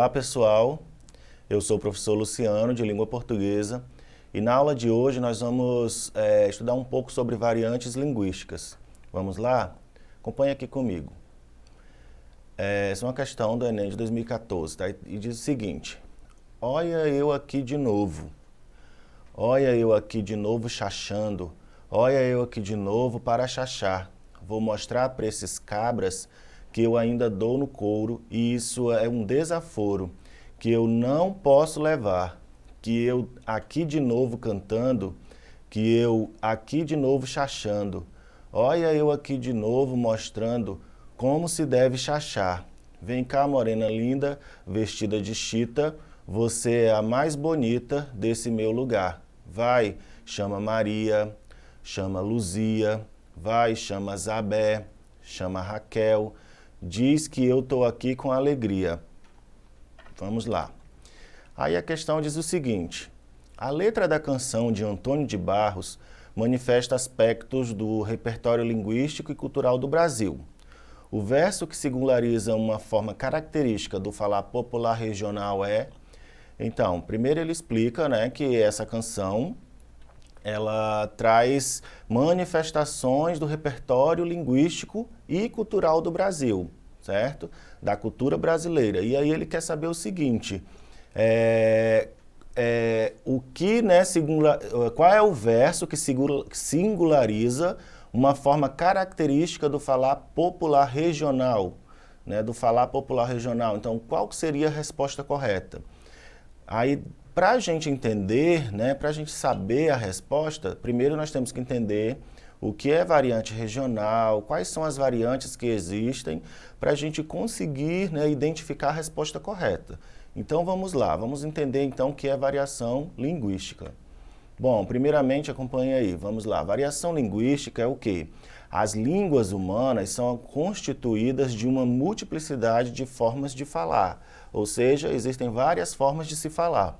Olá pessoal, eu sou o professor Luciano de Língua Portuguesa e na aula de hoje nós vamos estudar um pouco sobre variantes linguísticas. Vamos lá? Acompanhe aqui comigo. Essa é uma questão do Enem de 2014, tá? E diz o seguinte: olha eu aqui de novo, olha eu aqui de novo chachando, olha eu aqui de novo para chachar. Vou mostrar para esses cabras que eu ainda dou no couro e isso é um desaforo que eu não posso levar, que eu aqui de novo cantando, que eu aqui de novo chachando. Olha eu aqui de novo mostrando como se deve chachar. Vem cá, morena linda, vestida de chita, você é a mais bonita desse meu lugar. Vai, chama Maria, chama Luzia, vai, chama Zabé, chama Raquel, diz que eu estou aqui com alegria. Vamos lá. Aí a questão diz o seguinte: a letra da canção de Antônio de Barros manifesta aspectos do repertório linguístico e cultural do Brasil. O verso que singulariza uma forma característica do falar popular regional é... Então, primeiro ele explica, né, que essa canção ela traz manifestações do repertório linguístico e cultural do Brasil, certo? Da cultura brasileira. E aí ele quer saber o seguinte, qual é o verso que singulariza uma forma característica do falar popular regional, né? Do falar popular regional. Então, qual seria a resposta correta? Aí, para a gente entender, né, para a gente saber a resposta, primeiro nós temos que entender o que é variante regional, quais são as variantes que existem, para a gente conseguir, né, identificar a resposta correta. Então vamos lá, vamos entender então o que é variação linguística. Bom, primeiramente acompanhe aí, vamos lá. Variação linguística é o quê? As línguas humanas são constituídas de uma multiplicidade de formas de falar, ou seja, existem várias formas de se falar.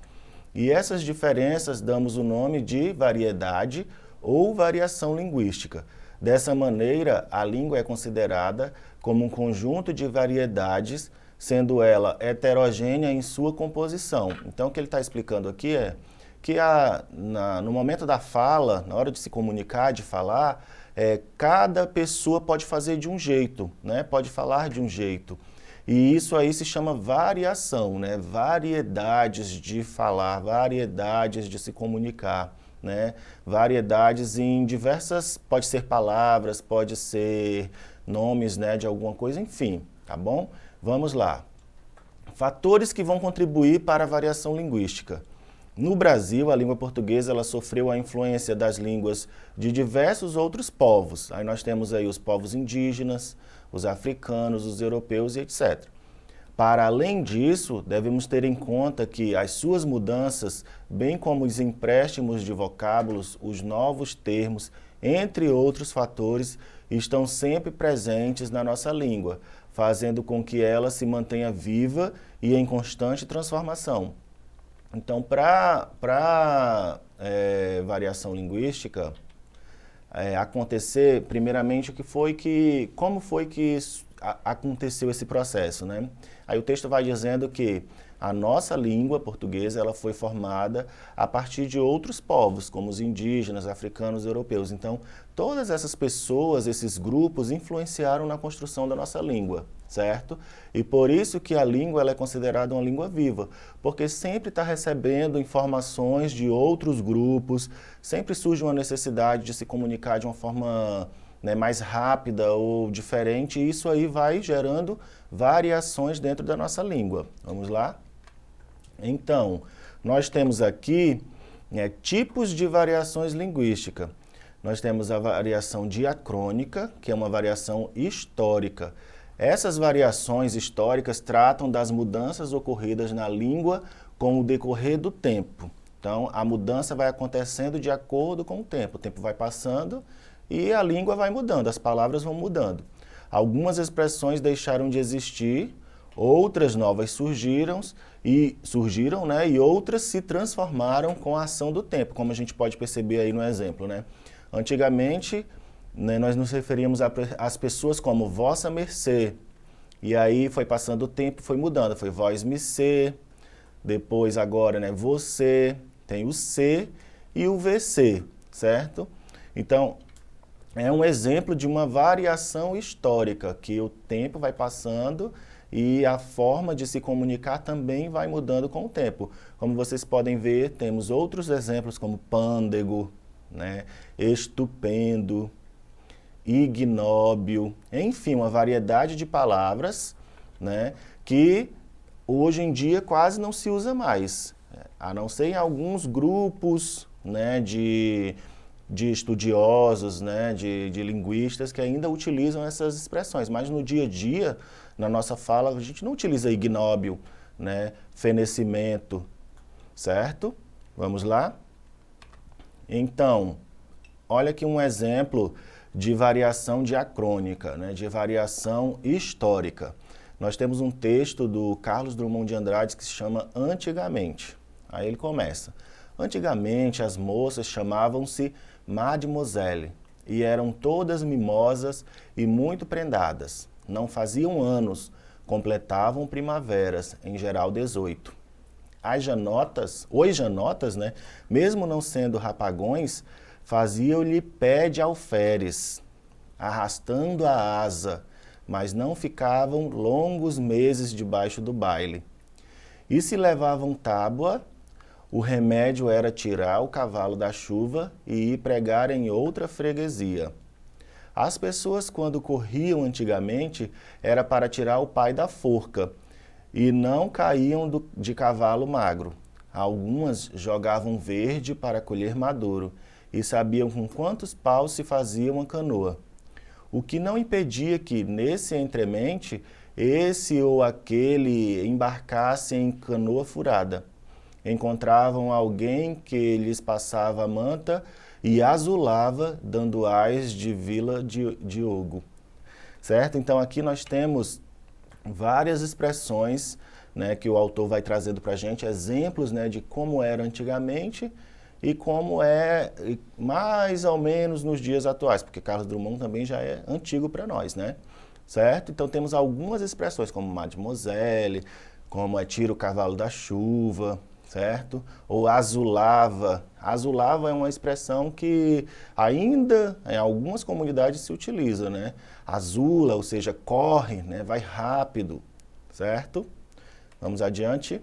E essas diferenças damos o nome de variedade ou variação linguística. Dessa maneira, a língua é considerada como um conjunto de variedades, sendo ela heterogênea em sua composição. Então, o que ele está explicando aqui é que no momento da fala, na hora de se comunicar, de falar, cada pessoa pode fazer de um jeito, né? Pode falar de um jeito. E isso aí se chama variação, né? Variedades de falar, variedades de se comunicar, né? Variedades em diversas, pode ser palavras, pode ser nomes, né, de alguma coisa, enfim, tá bom? Vamos lá. Fatores que vão contribuir para a variação linguística. No Brasil, a língua portuguesa ela sofreu a influência das línguas de diversos outros povos. Aí nós temos aí os povos indígenas, os africanos, os europeus e etc. Para além disso, devemos ter em conta que as suas mudanças, bem como os empréstimos de vocábulos, os novos termos, entre outros fatores, estão sempre presentes na nossa língua, fazendo com que ela se mantenha viva e em constante transformação. Então, para variação linguística acontecer, primeiramente, como foi que aconteceu esse processo, né? Aí o texto vai dizendo que a nossa língua portuguesa ela foi formada a partir de outros povos, como os indígenas, africanos, europeus. Então, todas essas pessoas, esses grupos, influenciaram na construção da nossa língua, certo? E por isso que a língua ela é considerada uma língua viva, porque sempre está recebendo informações de outros grupos, sempre surge uma necessidade de se comunicar de uma forma, né, mais rápida ou diferente, e isso aí vai gerando variações dentro da nossa língua. Vamos lá? Então, nós temos aqui tipos de variações linguísticas. Nós temos a variação diacrônica, que é uma variação histórica. Essas variações históricas tratam das mudanças ocorridas na língua com o decorrer do tempo. Então, a mudança vai acontecendo de acordo com o tempo vai passando e a língua vai mudando, as palavras vão mudando. Algumas expressões deixaram de existir, outras novas surgiram, né, e outras se transformaram com a ação do tempo, como a gente pode perceber aí no exemplo, né? Antigamente, né, nós nos referíamos às pessoas como vossa mercê, E aí foi passando o tempo, foi mudando, foi voz-me ser, depois agora, né, você, tem o C e o VC, certo? Então, é um exemplo de uma variação histórica, que o tempo vai passando e a forma de se comunicar também vai mudando com o tempo. Como vocês podem ver, temos outros exemplos como pândego, né, estupendo, ignóbil, enfim, uma variedade de palavras, né, que hoje em dia quase não se usa mais, a não ser em alguns grupos, né, de estudiosos, né, de linguistas que ainda utilizam essas expressões, mas no dia a dia, na nossa fala, a gente não utiliza ignóbil, né, fenecimento, certo? Vamos lá? Então, olha aqui um exemplo de variação diacrônica, né, de variação histórica. Nós temos um texto do Carlos Drummond de Andrade que se chama Antigamente. Aí ele começa. Antigamente as moças chamavam-se Mademoiselle e eram todas mimosas e muito prendadas. Não faziam anos, completavam primaveras, em geral 18. As janotas, os janotas, né, mesmo não sendo rapagões, faziam-lhe pé de alferes, arrastando a asa, mas não ficavam longos meses debaixo do baile. E se levavam tábua, o remédio era tirar o cavalo da chuva e ir pregar em outra freguesia. As pessoas, quando corriam antigamente, era para tirar o pai da forca, e não caíam de cavalo magro. Algumas jogavam verde para colher maduro, e sabiam com quantos paus se fazia uma canoa. O que não impedia que, nesse entremente, esse ou aquele embarcasse em canoa furada. Encontravam alguém que lhes passava a manta e azulava, dando ais de Vila Diogo. Certo? Então aqui nós temos várias expressões, né, que o autor vai trazendo para a gente, exemplos, né, de como era antigamente e como é mais ou menos nos dias atuais, porque Carlos Drummond também já é antigo para nós, né? Certo? Então temos algumas expressões como mademoiselle, como é tira o cavalo da chuva, certo? Ou azulava. Azulava é uma expressão que ainda em algumas comunidades se utiliza, né? Azula, ou seja, corre, né? Vai rápido, certo? Vamos adiante.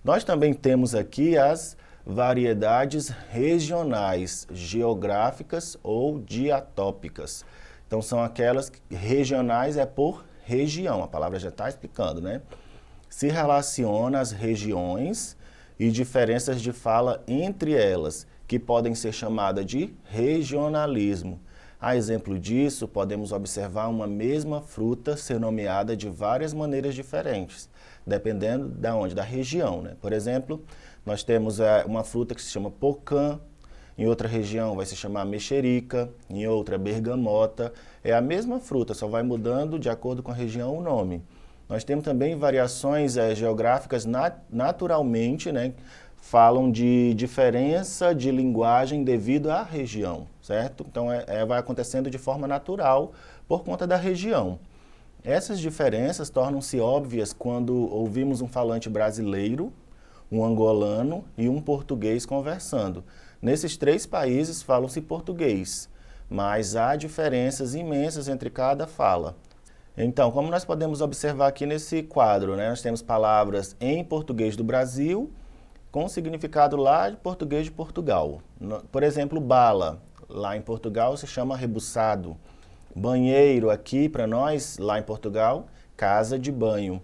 Nós também temos aqui as variedades regionais, geográficas ou diatópicas. Então são aquelas regionais é por região, a palavra já está explicando, né? Se relaciona às regiões e diferenças de fala entre elas, que podem ser chamadas de regionalismo. A exemplo disso, podemos observar uma mesma fruta ser nomeada de várias maneiras diferentes, dependendo de onde, da região, né? Por exemplo, nós temos uma fruta que se chama pocã, em outra região vai se chamar mexerica, em outra bergamota. É a mesma fruta, só vai mudando de acordo com a região o nome. Nós temos também variações geográficas naturalmente, né? Falam de diferença de linguagem devido à região, certo? Então vai acontecendo de forma natural por conta da região. Essas diferenças tornam-se óbvias quando ouvimos um falante brasileiro, um angolano e um português conversando. Nesses três países falam-se português, mas há diferenças imensas entre cada fala. Então, como nós podemos observar aqui nesse quadro, né, nós temos palavras em português do Brasil com significado lá de português de Portugal. Por exemplo, bala, lá em Portugal se chama rebuçado. Banheiro aqui para nós, lá em Portugal, casa de banho.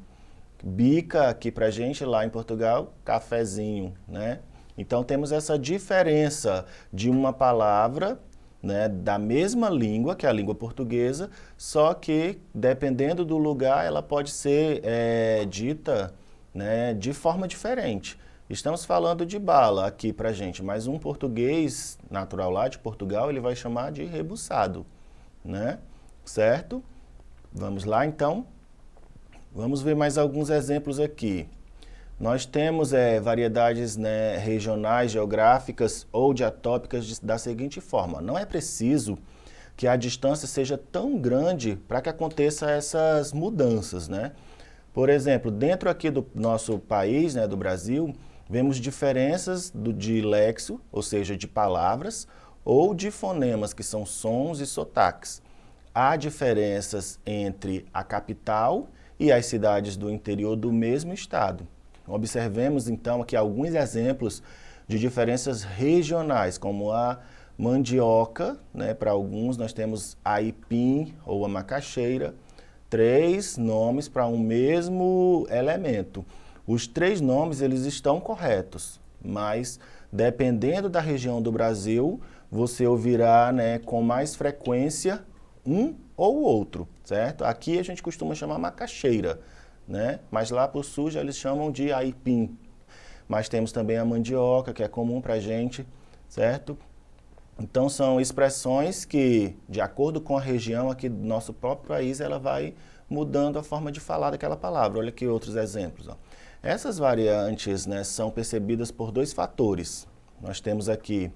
Bica aqui para a gente, lá em Portugal, cafezinho, né? Então temos essa diferença de uma palavra, né, da mesma língua, que é a língua portuguesa, só que dependendo do lugar ela pode ser dita, né, de forma diferente. Estamos falando de bala aqui pra gente, mas um português natural lá de Portugal, ele vai chamar de rebuçado, né? Certo? Vamos lá então. Vamos ver mais alguns exemplos aqui. Nós temos variedades, né, regionais, geográficas ou diatópicas da seguinte forma. Não é preciso que a distância seja tão grande para que aconteça essas mudanças, né? Por exemplo, dentro aqui do nosso país, né, do Brasil, vemos diferenças de léxico, ou seja, de palavras, ou de fonemas, que são sons e sotaques. Há diferenças entre a capital e as cidades do interior do mesmo estado. Observemos então aqui alguns exemplos de diferenças regionais, como a mandioca, né, para alguns nós temos aipim ou a macaxeira, 3 nomes para um mesmo elemento. Os 3 nomes eles estão corretos, mas dependendo da região do Brasil, você ouvirá, né, com mais frequência um ou outro, certo? Aqui a gente costuma chamar macaxeira, né? Mas lá para o sul já eles chamam de aipim. Mas temos também a mandioca, que é comum para a gente, certo? Então são expressões que, de acordo com a região aqui do nosso próprio país, ela vai mudando a forma de falar daquela palavra. Olha aqui outros exemplos. Ó. Essas variantes, né, são percebidas por 2 fatores. Nós temos aqui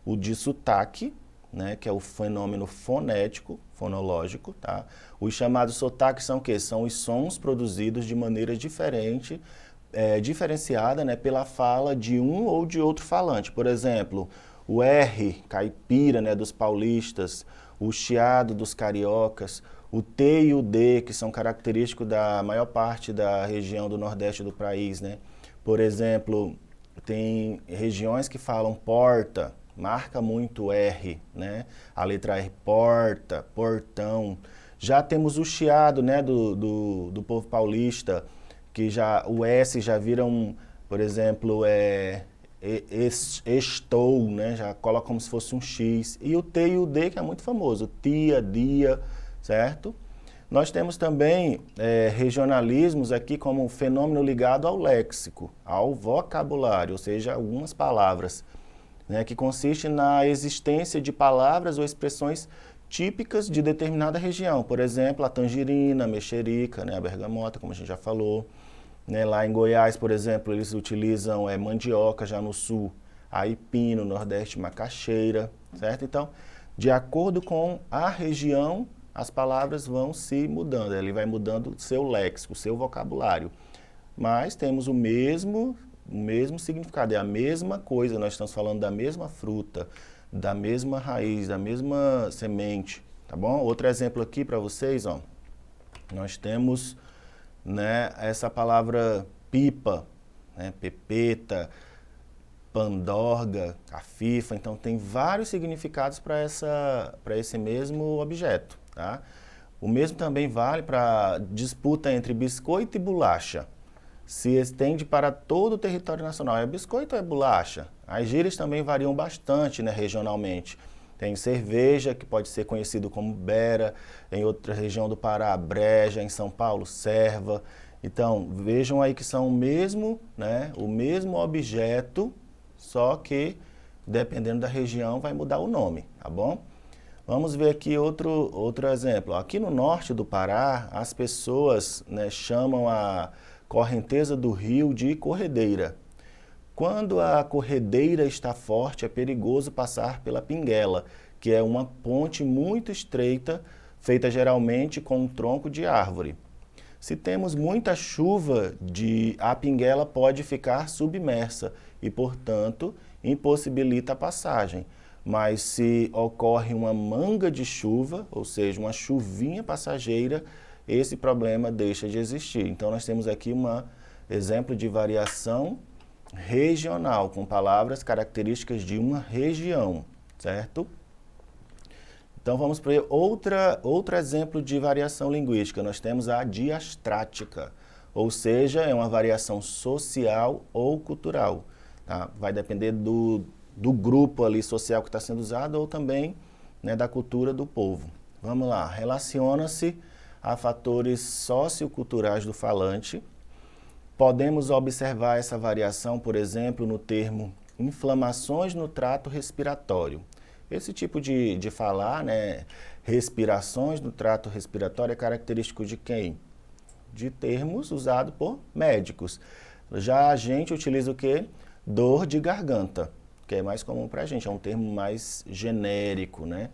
o de sotaque, né, que é o fenômeno fonético, fonológico. Tá? Os chamados sotaques são o quê? São os sons produzidos de maneira diferente, diferenciada, né, pela fala de um ou de outro falante. Por exemplo, o R, caipira, né, dos paulistas, o chiado dos cariocas, o T e o D, que são característicos da maior parte da região do Nordeste do país, né? Por exemplo, tem regiões que falam porta, marca muito o R, né? A letra R, porta, portão. Já temos o chiado, né, do povo paulista, que já o S já vira por exemplo, estou, né? Já coloca como se fosse um X. E o T e o D, que é muito famoso, tia, dia, certo? Nós temos também regionalismos aqui como um fenômeno ligado ao léxico, ao vocabulário, ou seja, algumas palavras, né? Que consiste na existência de palavras ou expressões típicas de determinada região. Por exemplo, a tangerina, a mexerica, né? A bergamota, como a gente já falou. Né, lá em Goiás, por exemplo, eles utilizam mandioca, já no sul, aipim, no nordeste, macaxeira, certo? Então, de acordo com a região, as palavras vão se mudando, ele vai mudando o seu léxico, o seu vocabulário. Mas temos o mesmo significado, é a mesma coisa, nós estamos falando da mesma fruta, da mesma raiz, da mesma semente, tá bom? Outro exemplo aqui para vocês, ó, nós temos... né, essa palavra pipa, né, pepeta, pandorga, cafifa, então tem vários significados para esse mesmo objeto. Tá? O mesmo também vale para disputa entre biscoito e bolacha. Se estende para todo o território nacional. É biscoito ou é bolacha? As gírias também variam bastante, né, regionalmente. Tem cerveja, que pode ser conhecido como bera, em outra região do Pará, breja, em São Paulo, serva. Então, vejam aí que são o mesmo objeto, só que, dependendo da região, vai mudar o nome, tá bom? Vamos ver aqui outro exemplo. Aqui no norte do Pará, as pessoas, né, chamam a correnteza do rio de corredeira. Quando a corredeira está forte, é perigoso passar pela pinguela, que é uma ponte muito estreita, feita geralmente com um tronco de árvore. Se temos muita chuva, a pinguela pode ficar submersa e, portanto, impossibilita a passagem. Mas se ocorre uma manga de chuva, ou seja, uma chuvinha passageira, esse problema deixa de existir. Então, nós temos aqui um exemplo de variação regional, com palavras características de uma região, certo? Então vamos para outro exemplo de variação linguística. Nós temos a diastrática, ou seja, é uma variação social ou cultural. Tá? Vai depender do grupo ali social que está sendo usado ou também, né, da cultura do povo. Vamos lá, relaciona-se a fatores socioculturais do falante. Podemos observar essa variação, por exemplo, no termo inflamações no trato respiratório. Esse tipo de falar, né, respirações no trato respiratório, é característico de quem? De termos usados por médicos. Já a gente utiliza o quê? Dor de garganta, que é mais comum para a gente, é um termo mais genérico, né?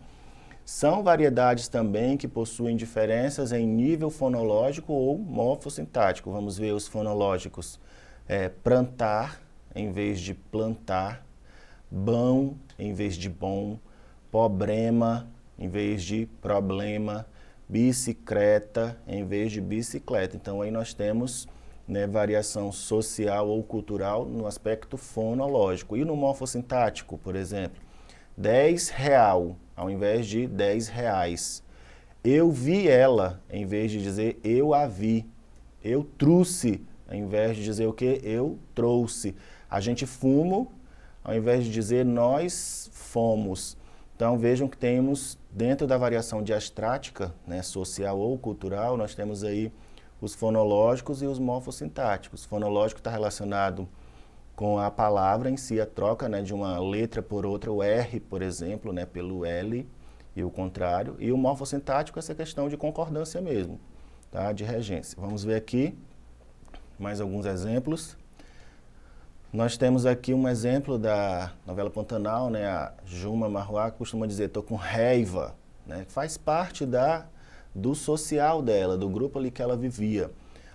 São variedades também que possuem diferenças em nível fonológico ou morfossintático. Vamos ver os fonológicos. Plantar em vez de plantar, bom em vez de bom, problema em vez de problema, bicicleta em vez de bicicleta. Então aí nós temos, né, variação social ou cultural no aspecto fonológico. E no morfossintático, por exemplo, 10 real ao invés de 10 reais. Eu vi ela, em vez de dizer eu a vi. Eu trouxe, ao invés de dizer o quê? Eu trouxe. A gente fumo, ao invés de dizer nós fomos. Então vejam que temos, dentro da variação diastrática, né, social ou cultural, nós temos aí os fonológicos e os morfossintáticos. O fonológico está relacionado com a palavra em si, a troca, né, de uma letra por outra, o R, por exemplo, né, pelo L e o contrário. E o morfossintático, essa questão de concordância mesmo, tá, de regência. Vamos ver aqui mais alguns exemplos. Nós temos aqui um exemplo da novela Pantanal, né, a Juma Marruá costuma dizer, estou com raiva, né, faz parte do social dela, do grupo ali que ela vivia.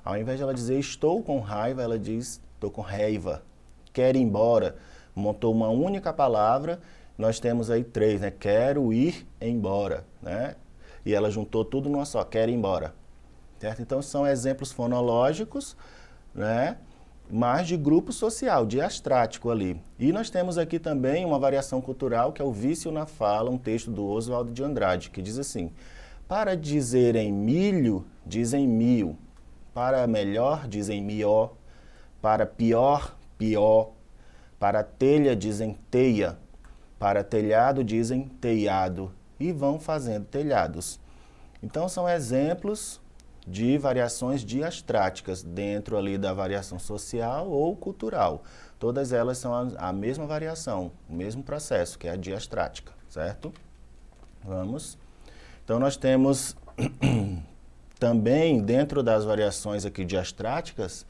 Ao invés de ela dizer estou com raiva, ela diz estou com raiva. Quer ir embora, montou uma única palavra, nós temos aí 3, né? Quero ir embora, né? E ela juntou tudo numa só, quer ir embora, certo? Então são exemplos fonológicos, né? Mas de grupo social, diastrático ali. E nós temos aqui também uma variação cultural, que é o vício na fala, um texto do Oswald de Andrade, que diz assim, para dizerem milho, dizem mil, para melhor, dizem mió, para pior, pior, para telha dizem teia, para telhado dizem teiado, e vão fazendo telhados. Então são exemplos de variações diastráticas dentro ali da variação social ou cultural. Todas elas são a mesma variação, o mesmo processo, que é a diastrática, certo? Vamos. Então nós temos também, dentro das variações aqui diastráticas,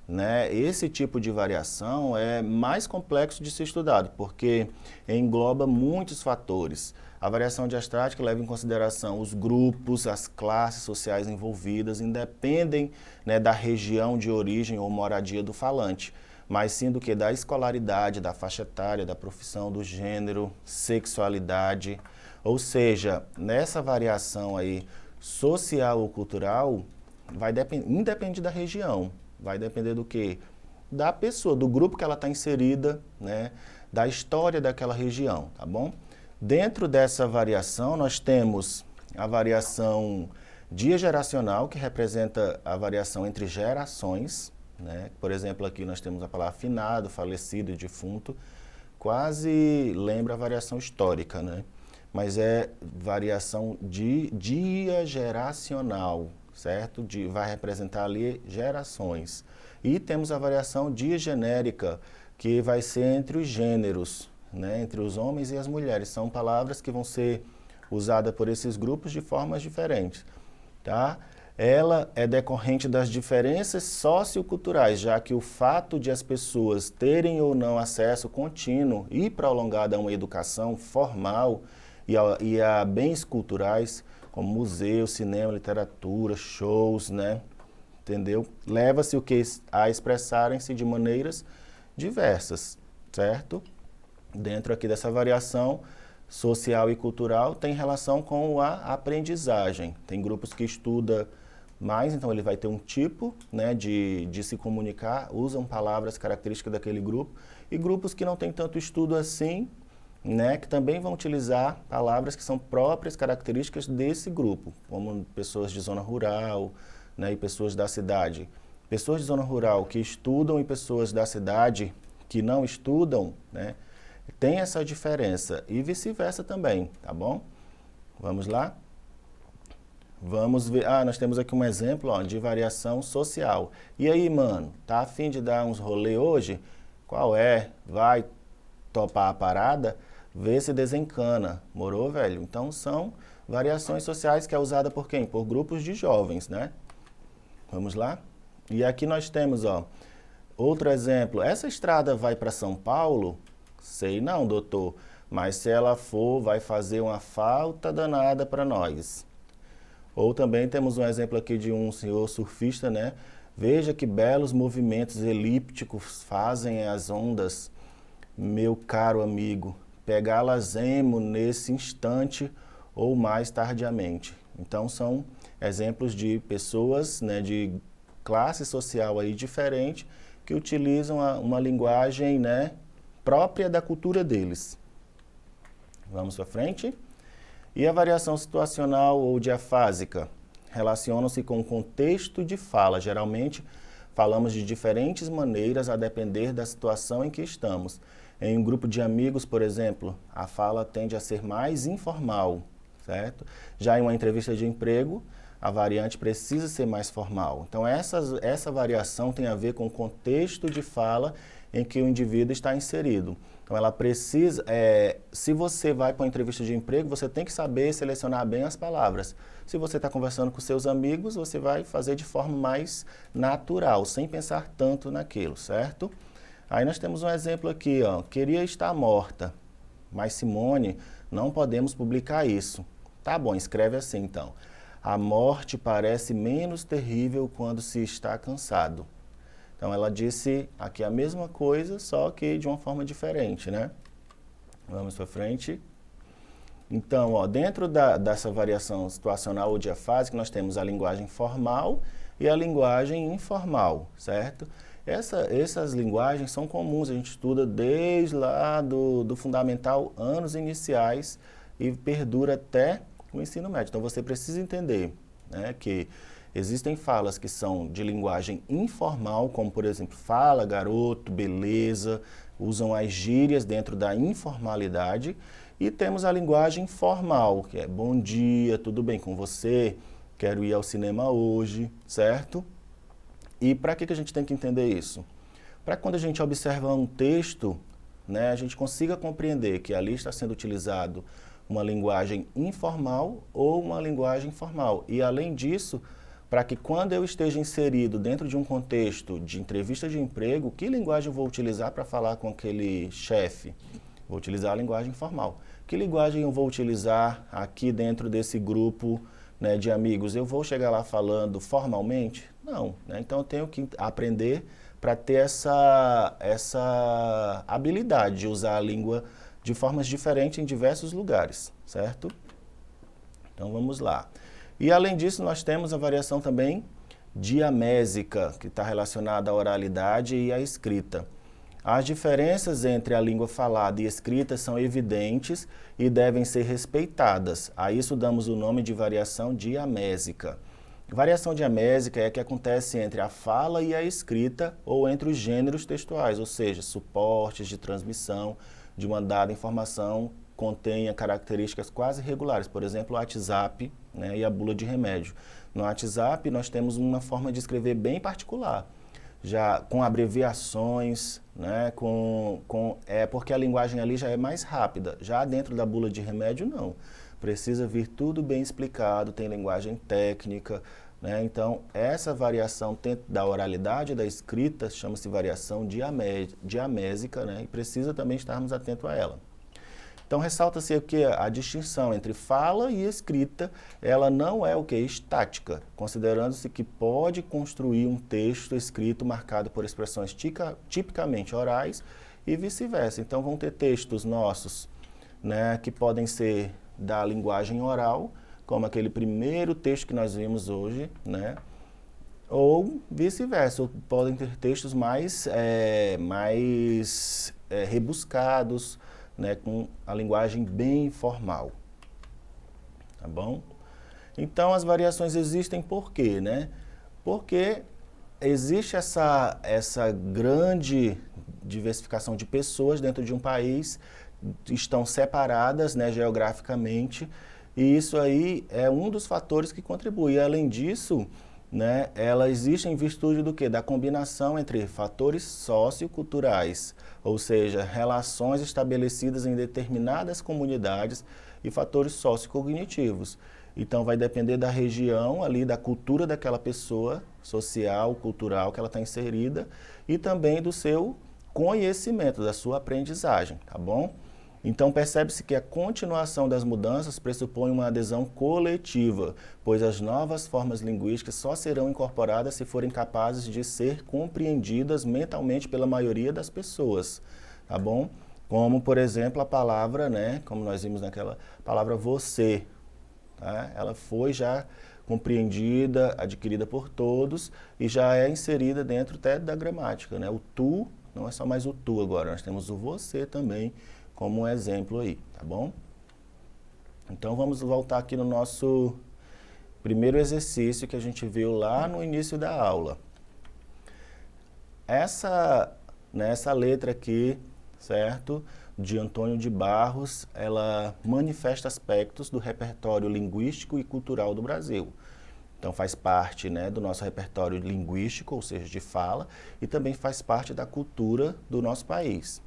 né, esse tipo de variação é mais complexo de ser estudado, porque engloba muitos fatores. A variação diastrática leva em consideração os grupos, as classes sociais envolvidas, independem, né, da região de origem ou moradia do falante, mas sim do que da escolaridade, da faixa etária, da profissão, do gênero, sexualidade. Ou seja, nessa variação aí social ou cultural, independe da região. Vai depender do quê? Da pessoa, do grupo que ela está inserida, né? Da história daquela região, tá bom? Dentro dessa variação, nós temos a variação digeracional, que representa a variação entre gerações, né? Por exemplo, aqui nós temos a palavra finado, falecido e defunto, quase lembra a variação histórica, né? Mas é variação diageracional, certo? Vai representar ali gerações. E temos a variação diagenérica, que vai ser entre os gêneros, né? Entre os homens e as mulheres. São palavras que vão ser usadas por esses grupos de formas diferentes, tá? Ela é decorrente das diferenças socioculturais, já que o fato de as pessoas terem ou não acesso contínuo e prolongado a uma educação formal e a bens culturais, como museu, cinema, literatura, shows, né? Entendeu? Leva-se o que a expressarem-se de maneiras diversas, certo? Dentro aqui dessa variação social e cultural tem relação com a aprendizagem. Tem grupos que estudam mais, então ele vai ter um tipo, né, de se comunicar, usam palavras características daquele grupo, e grupos que não têm tanto estudo assim, né, que também vão utilizar palavras que são próprias características desse grupo, como pessoas de zona rural, né, e pessoas da cidade. Pessoas de zona rural que estudam e pessoas da cidade que não estudam, né, tem essa diferença e vice-versa também, tá bom? Vamos lá? Vamos ver, nós temos aqui um exemplo, ó, de variação social. E aí, mano, tá a fim de dar uns rolê hoje? Qual é? Vai topar a parada? Vê se desencana, morou, velho? Então são variações sociais que é usada por quem? Por grupos de jovens, né? Vamos lá? E aqui nós temos, ó, outro exemplo. Essa estrada vai para São Paulo? Sei não, doutor. mas se ela for, vai fazer uma falta danada para nós. Ou também temos um exemplo aqui de um senhor surfista, né? Veja que belos movimentos elípticos fazem as ondas, meu caro amigo. Pegá-las-emo nesse instante ou mais tardiamente. Então são exemplos de pessoas, né, de classe social aí diferente que utilizam uma linguagem, né, própria da cultura deles. Vamos para frente. E a variação situacional ou diafásica? Relacionam-se com o contexto de fala. Geralmente, falamos de diferentes maneiras a depender da situação em que estamos. Em um grupo de amigos, por exemplo, a fala tende a ser mais informal, certo? Já em uma entrevista de emprego, a variante precisa ser mais formal. Então, essa variação tem a ver com o contexto de fala em que o indivíduo está inserido. Então, ela precisa, se você vai para uma entrevista de emprego, você tem que saber selecionar bem as palavras. Se você está conversando com seus amigos, você vai fazer de forma mais natural, sem pensar tanto naquilo, certo? Aí nós temos um exemplo aqui, ó. Queria estar morta, mas Simone, não podemos publicar isso. Tá bom, escreve assim então. A morte parece menos terrível quando se está cansado. Então, ela disse aqui a mesma coisa, só que de uma forma diferente, né? Vamos para frente. Então, ó, dentro dessa variação situacional ou diafásica, nós temos a linguagem formal e a linguagem informal, certo? Essas linguagens são comuns, a gente estuda desde lá do fundamental, anos iniciais, e perdura até o ensino médio. Então, você precisa entender, né, que existem falas que são de linguagem informal, como, por exemplo, fala, garoto, beleza, usam as gírias dentro da informalidade. E temos a linguagem formal, que é bom dia, tudo bem com você? Quero ir ao cinema hoje, certo? E para que a gente tem que entender isso? Para quando a gente observa um texto, né, a gente consiga compreender que ali está sendo utilizado uma linguagem informal ou uma linguagem formal. E, além disso, para que quando eu esteja inserido dentro de um contexto de entrevista de emprego, que linguagem eu vou utilizar para falar com aquele chefe? Vou utilizar a linguagem formal. Que linguagem eu vou utilizar aqui dentro desse grupo, né, de amigos? Eu vou chegar lá falando formalmente? Não, né? Então eu tenho que aprender para ter essa habilidade de usar a língua de formas diferentes em diversos lugares, certo? Então vamos lá. E além disso, nós temos a variação também diamésica, que está relacionada à oralidade e à escrita. As diferenças entre a língua falada e escrita são evidentes e devem ser respeitadas. A isso damos o nome de variação diamésica. Variação diamésica é a que acontece entre a fala e a escrita ou entre os gêneros textuais, ou seja, suportes de transmissão de uma dada informação contenha características quase regulares, por exemplo, o WhatsApp, né, e a bula de remédio. No WhatsApp nós temos uma forma de escrever bem particular, já com abreviações, né, porque a linguagem ali já é mais rápida. Já dentro da bula de remédio, não. Precisa vir tudo bem explicado, tem linguagem técnica, né? Então, essa variação da oralidade e da escrita chama-se variação diamésica, né? E precisa também estarmos atentos a ela. Então, ressalta-se aqui a distinção entre fala e escrita, ela não é o que? Estática, considerando-se que pode construir um texto escrito marcado por expressões tipicamente orais e vice-versa. Então, vão ter textos nossos, né, que podem ser da linguagem oral, como aquele primeiro texto que nós vimos hoje, né, ou vice-versa, ou podem ter textos mais rebuscados, né, com a linguagem bem formal, tá bom? Então, as variações existem por quê, né? Porque existe essa grande diversificação de pessoas dentro de um país, estão separadas, né, geograficamente, e isso aí é um dos fatores que contribui. E, além disso, né, ela existe em virtude do quê? Da combinação entre fatores socioculturais, ou seja, relações estabelecidas em determinadas comunidades e fatores sociocognitivos. Então, vai depender da região ali, da cultura daquela pessoa, social, cultural que ela está inserida, e também do seu conhecimento, da sua aprendizagem, tá bom? Então, percebe-se que a continuação das mudanças pressupõe uma adesão coletiva, pois as novas formas linguísticas só serão incorporadas se forem capazes de ser compreendidas mentalmente pela maioria das pessoas, tá bom? Como, por exemplo, a palavra, né, como nós vimos naquela palavra você, tá? Ela foi já compreendida, adquirida por todos e já é inserida dentro até da gramática, né? O tu não é só mais o tu agora, nós temos o você também como um exemplo aí, tá bom? Então vamos voltar aqui no nosso primeiro exercício que a gente viu lá no início da aula. Essa letra aqui, certo? De Antônio de Barros, ela manifesta aspectos do repertório linguístico e cultural do Brasil. Então faz parte, né, do nosso repertório linguístico, ou seja, de fala, e também faz parte da cultura do nosso país.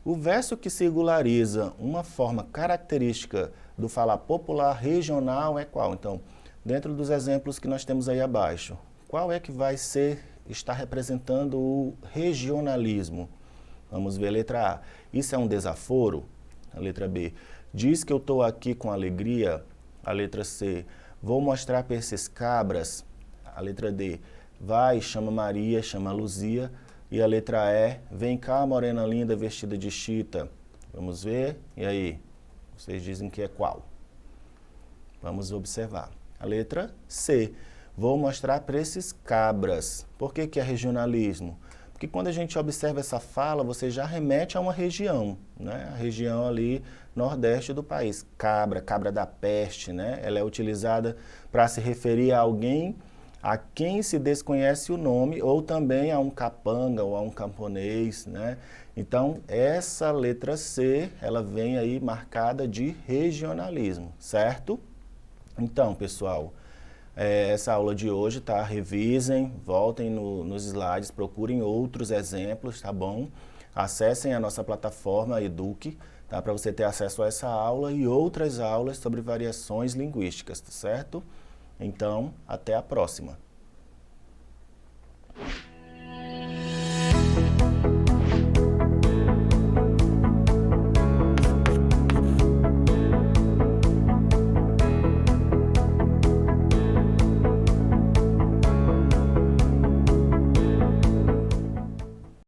O verso que singulariza uma forma característica do falar popular regional é qual? Então, dentro dos exemplos que nós temos aí abaixo, qual é que vai estar representando o regionalismo? Vamos ver a letra A. Isso é um desaforo? A letra B. Diz que eu estou aqui com alegria? A letra C. Vou mostrar para esses cabras? A letra D. Vai, chama Maria, chama Luzia. E a letra E. Vem cá, morena linda, vestida de chita. Vamos ver? E aí? Vocês dizem que é qual? Vamos observar. A letra C. Vou mostrar para esses cabras. Por que que é regionalismo? Porque quando a gente observa essa fala, você já remete a uma região, né? A região ali nordeste do país. Cabra, cabra da peste, né? Ela é utilizada para se referir a alguém a quem se desconhece o nome, ou também a um capanga ou a um camponês, né? Então, essa letra C, ela vem aí marcada de regionalismo, certo? Então, pessoal, essa aula de hoje, tá? Revisem, voltem nos slides, procurem outros exemplos, tá bom? Acessem a nossa plataforma Eduque, tá? Para você ter acesso a essa aula e outras aulas sobre variações linguísticas, tá certo? Então, até a próxima.